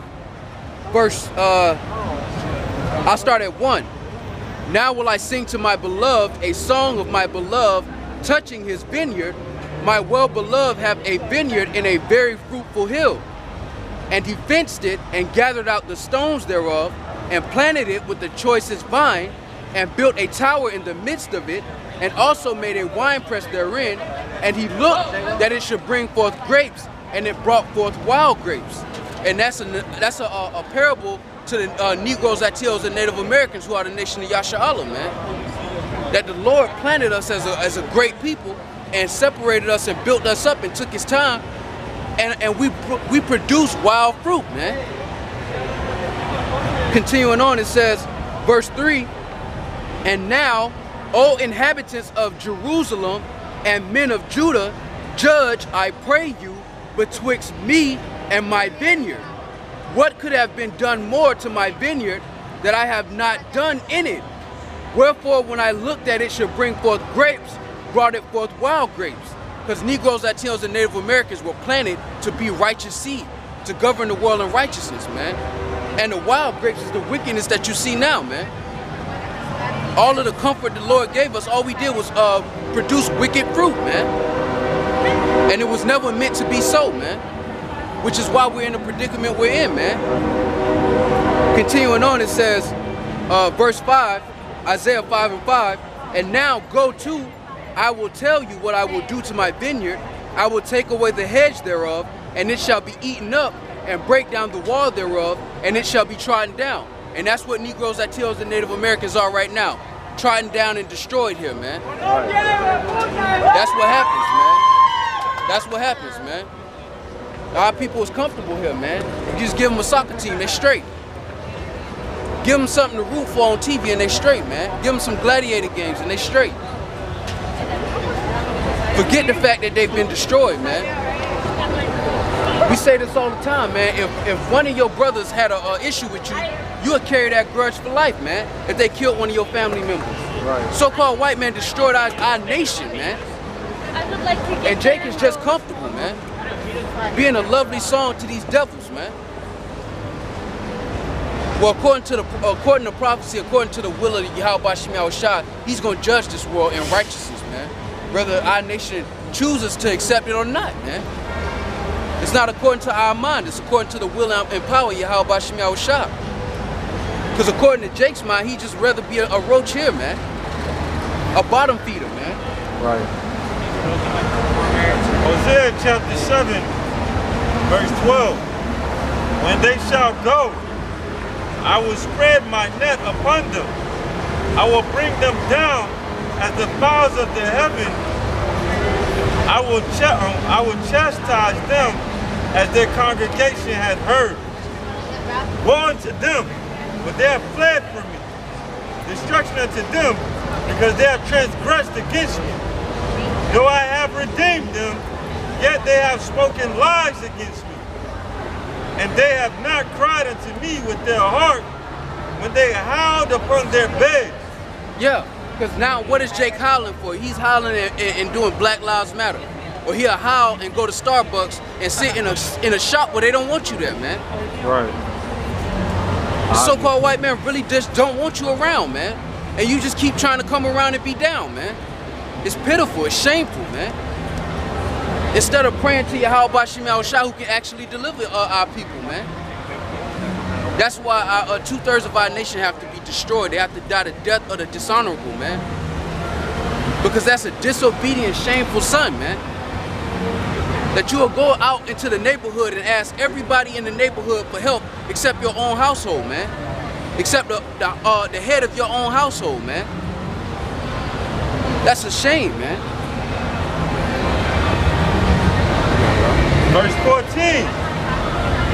verse, I'll start at 1. Now will I sing to my beloved a song of my beloved touching his vineyard. My well-beloved have a vineyard in a very fruitful hill. And he fenced it and gathered out the stones thereof and planted it with the choicest vine and built a tower in the midst of it and also made a winepress therein. And he looked that it should bring forth grapes, and it brought forth wild grapes. And that's a parable to the Negroes, Latinos, and Native Americans who are the nation of Yasharala, man. That the Lord planted us as a great people and separated us and built us up and took his time, and we produce wild fruit, man. Continuing on, it says, verse 3, and now, O inhabitants of Jerusalem and men of Judah, judge, I pray you, betwixt me and my vineyard. What could have been done more to my vineyard that I have not done in it? Wherefore, when I looked at it should bring forth grapes, brought it forth wild grapes. Because Negroes, Latinos, and Native Americans were planted to be righteous seed, to govern the world in righteousness, man. And the wild grapes is the wickedness that you see now, man. All of the comfort the Lord gave us, all we did was produce wicked fruit, man. And it was never meant to be so, man. Which is why we're in the predicament we're in, man. Continuing on, it says, verse 5, Isaiah 5:5, and now go to, I will tell you what I will do to my vineyard. I will take away the hedge thereof, and it shall be eaten up, and break down the wall thereof, and it shall be trodden down. And that's what Negroes, Latinos, and Native Americans are right now. Trodden down and destroyed here, man. That's what happens, man. That's what happens, man. Our people is comfortable here, man. You just give them a soccer team, they straight. Give them something to root for on TV and they straight, man. Give them some gladiator games and they straight. Forget the fact that they've been destroyed, man. We say this all the time, man. If one of your brothers had an issue with you, you would carry that grudge for life, man, if they killed one of your family members. Right. So-called white man destroyed our nation, man. And Jake is just comfortable, man. Being a lovely song to these devils, man. Well, according to prophecy, according to the will of the YAHAWASHI, he's going to judge this world in righteousness, man. Whether our nation chooses to accept it or not, man. It's not according to our mind, it's according to the will and power of YAHAWASHI. Because according to Jake's mind, he'd just rather be a roach here, man. A bottom feeder, man. Right. Hosea chapter 7, verse 12. When they shall go, I will spread my net upon them. I will bring them down as the fowls of the heaven. I will chastise them as their congregation hath heard. Woe unto them, but they have fled from me. Destruction unto them, because they have transgressed against me. Though I have redeemed them, yet they have spoken lies against me. And they have not cried unto me with their heart when they howled upon their beds. Yeah, because now what is Jake howling for? He's howling and doing Black Lives Matter. Or he'll howl and go to Starbucks and sit in a shop where they don't want you there, man. Right. The so-called white man really just don't want you around, man. And you just keep trying to come around and be down, man. It's pitiful, it's shameful, man. Instead of praying to YAHAWASHI who can actually deliver our people, man. That's why 2/3 of our nation have to be destroyed. They have to die the death of the dishonorable, man. Because that's a disobedient, shameful son, man. That you will go out into the neighborhood and ask everybody in the neighborhood for help except your own household, man. Except the head of your own household, man. That's a shame, man. Verse 14.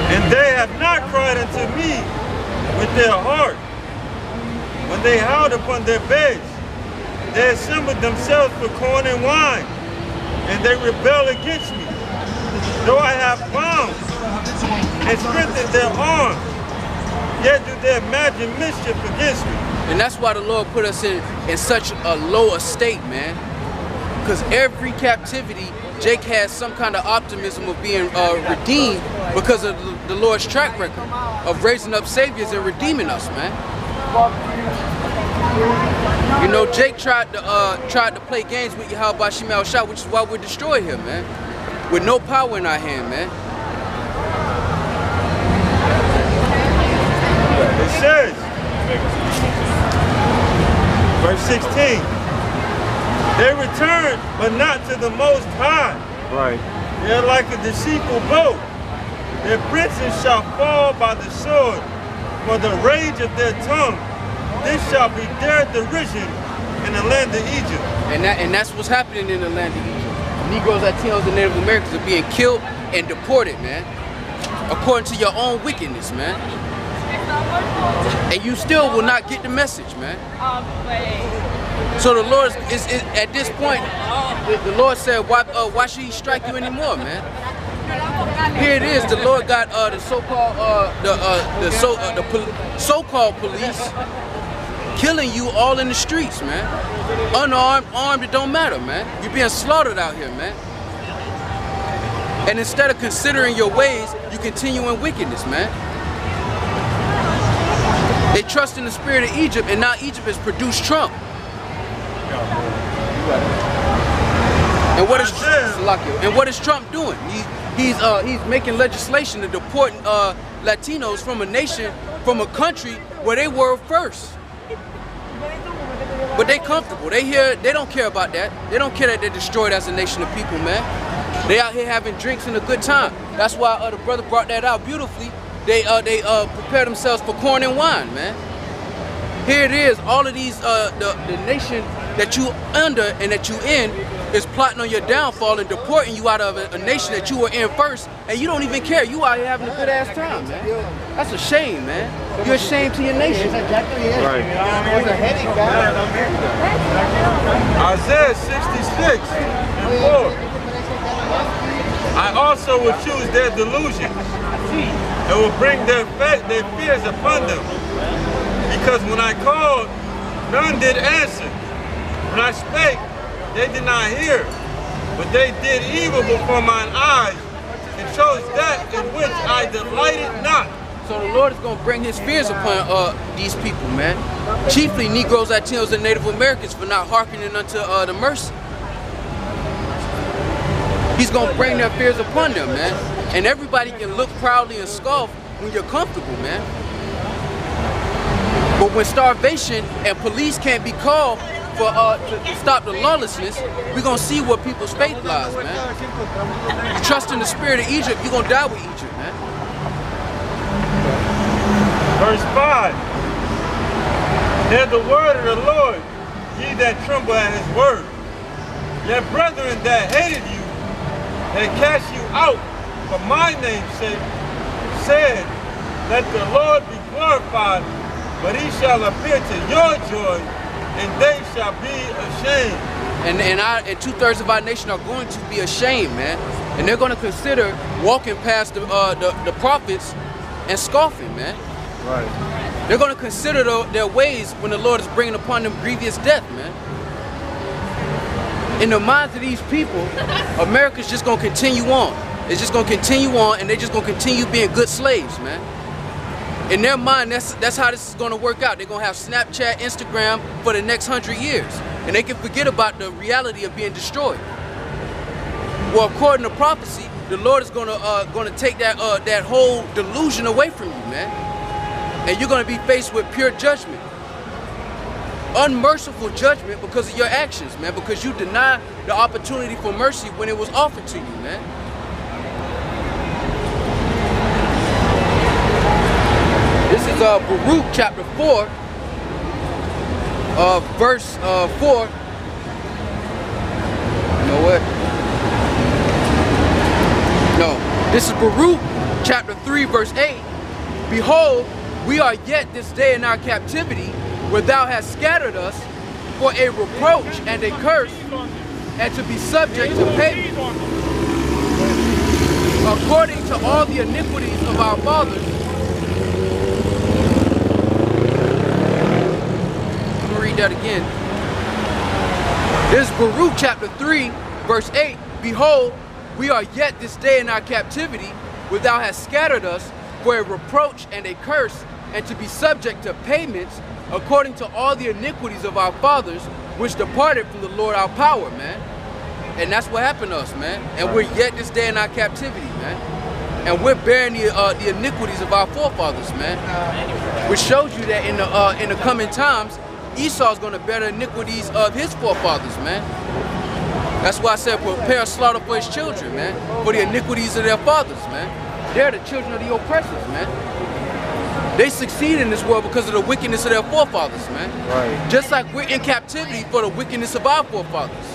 And they have not cried unto me with their heart. When they howled upon their beds, they assembled themselves for corn and wine, and they rebel against me. Though I have bound and strengthened their arms, yet do they imagine mischief against me. And that's why the Lord put us in such a low estate, man. Because every captivity, Jake has some kind of optimism of being redeemed because of the Lord's track record of raising up saviors and redeeming us, man. You know, Jake tried to play games with YAHAWASHI, which is why we're destroyed here, man. With no power in our hand, man. It says, verse 16, they return, but not to the Most High. Right. They're like a deceitful boat. Their princes shall fall by the sword, for the rage of their tongue. This shall be their derision in the land of Egypt. And that's what's happening in the land of Egypt. Negroes, Latinos, and Native Americans are being killed and deported, man. According to your own wickedness, man. And you still will not get the message, man. So the Lord is at this point, the Lord said, why should he strike you anymore, man? Here it is, the Lord got the so-called police killing you all in the streets, man. Unarmed, armed, it don't matter, man. You're being slaughtered out here, man. And instead of considering your ways, you continue in wickedness, man. They trust in the spirit of Egypt, and now Egypt has produced Trump. And what is Trump doing? He's making legislation to deport Latinos from a nation, from a country where they were first. But they comfortable. They don't care about that. They don't care that they're destroyed as a nation of people, man. They out here having drinks and a good time. That's why the brother brought that out beautifully. They prepare themselves for corn and wine, man. Here it is. All of these the nation that you under and that you in is plotting on your downfall and deporting you out of a nation that you were in first, and you don't even care. You out here having a good ass time, man. That's a shame, man. You're ashamed to your nation. Right. Isaiah 66 and 4. I also will choose their delusion and will bring their fears upon them. Because when I called, none did answer. When I spake, they did not hear. But they did evil before mine eyes and chose that in which I delighted not. So the Lord is going to bring his fears upon these people, man. Chiefly Negroes, Latinos, and Native Americans for not hearkening unto the mercy. He's going to bring their fears upon them, man. And everybody can look proudly and scoff when you're comfortable, man. But when starvation and police can't be called for to stop the lawlessness, we're going to see where people's faith lies, man. You trust in the spirit of Egypt, you're going to die with Egypt, man. Verse 5. Hear the word of the Lord, ye that tremble at his word. Your brethren that hated you, that cast you out for my name's sake, said, let the Lord be glorified, but he shall appear to your joy, and they shall be ashamed. And 2/3 of our nation are going to be ashamed, man. And they're going to consider walking past the prophets and scoffing, man. Right. They're going to consider their ways when the Lord is bringing upon them grievous death, man. In the minds of these people, America's just going to continue on. It's just going to continue on, and they're just going to continue being good slaves, man. In their mind, that's how this is going to work out. They're going to have Snapchat, Instagram for the next 100 years. And they can forget about the reality of being destroyed. Well, according to prophecy, the Lord is gonna take that that whole delusion away from you, man. And you're gonna be faced with pure judgment. Unmerciful judgment because of your actions, man, because you denied the opportunity for mercy when it was offered to you, man. This is Baruch chapter 4, verse 4. You know what? No, this is Baruch chapter 3, verse 8. Behold, we are yet this day in our captivity, where thou hast scattered us for a reproach and a curse, and to be subject to payment, according to all the iniquities of our fathers. Let me read that again. This is Baruch chapter 3, verse 8. Behold, we are yet this day in our captivity, where thou hast scattered us for a reproach and a curse, and to be subject to payments, according to all the iniquities of our fathers, which departed from the Lord our power, man. And that's what happened to us, man. And we're yet this day in our captivity, man. And we're bearing the iniquities of our forefathers, man. Which shows you that in the coming times, Esau's going to bear the iniquities of his forefathers, man. That's why I said prepare a slaughter for his children, man. For the iniquities of their fathers, man. They're the children of the oppressors, man. They succeed in this world because of the wickedness of their forefathers, man. Right. Just like we're in captivity for the wickedness of our forefathers.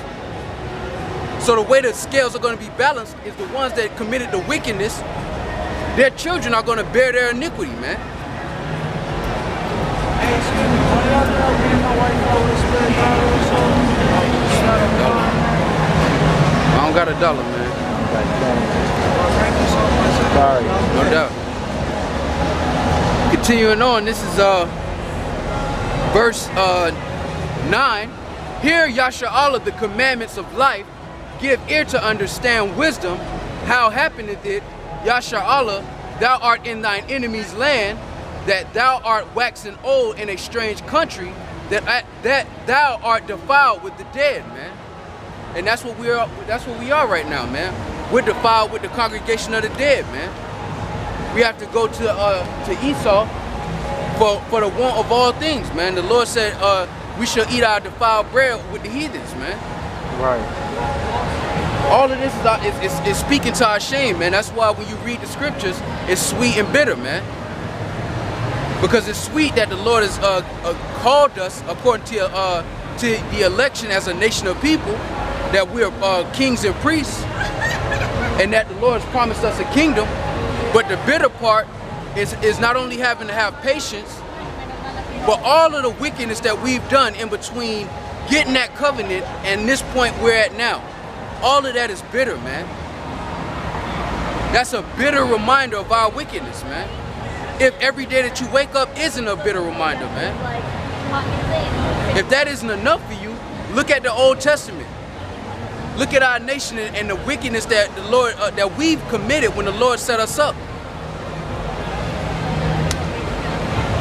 So the way the scales are going to be balanced is the ones that committed the wickedness, their children are going to bear their iniquity, man. I don't got $1, man. Sorry. No doubt. Continuing on, this is verse 9. Hear Yasharallah the commandments of life, give ear to understand wisdom. How happeneth it, Yasharallah, thou art in thine enemy's land, that thou art waxen old in a strange country, that thou art defiled with the dead, man. And that's what we are. That's what we are right now, man. We're defiled with the congregation of the dead, man. We have to go to Esau for the want of all things, man. The Lord said we shall eat our defiled bread with the heathens, man. Right. All of this is speaking to our shame, man. That's why when you read the scriptures, it's sweet and bitter, man. Because it's sweet that the Lord has called us according to the election as a nation of people, that we're kings and priests, and that the Lord has promised us a kingdom. But the bitter part is not only having to have patience, but all of the wickedness that we've done in between getting that covenant and this point we're at now. All of that is bitter, man. That's a bitter reminder of our wickedness, man. If every day that you wake up isn't a bitter reminder, man. If that isn't enough for you, look at the Old Testament. Look at our nation and the wickedness that the Lord that we've committed when the Lord set us up.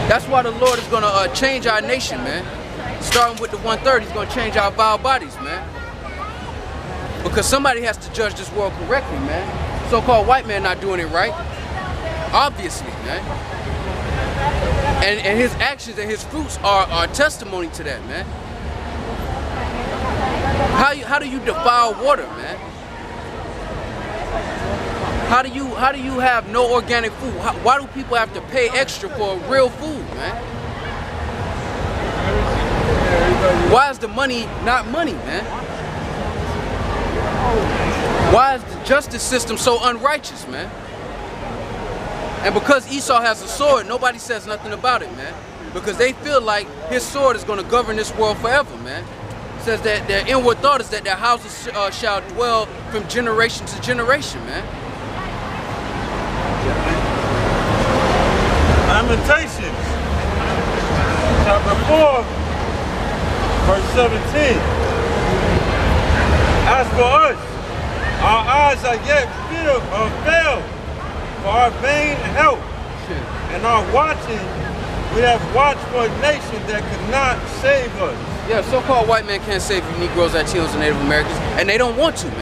That's why the Lord is going to change our nation, man. Starting with the 1/3, he's going to change our vile bodies, man. Because somebody has to judge this world correctly, man. So-called white man not doing it right. Obviously, man. And his actions and his fruits are testimony to that, man. How do you defile water, man? How do you have no organic food? Why do people have to pay extra for real food, man? Why is the money not money, man? Why is the justice system so unrighteous, man? And because Esau has a sword, nobody says nothing about it, man. Because they feel like his sword is going to govern this world forever, man. It says that their inward thought is that their houses shall dwell from generation to generation, man. Lamentations, chapter 4, verse 17. As for us, our eyes are yet veiled for our vain help, and our watching, we have watched for a nation that could not save us. Yeah, so-called white men can't save you Negroes, Latinos, and Native Americans, and they don't want to, man.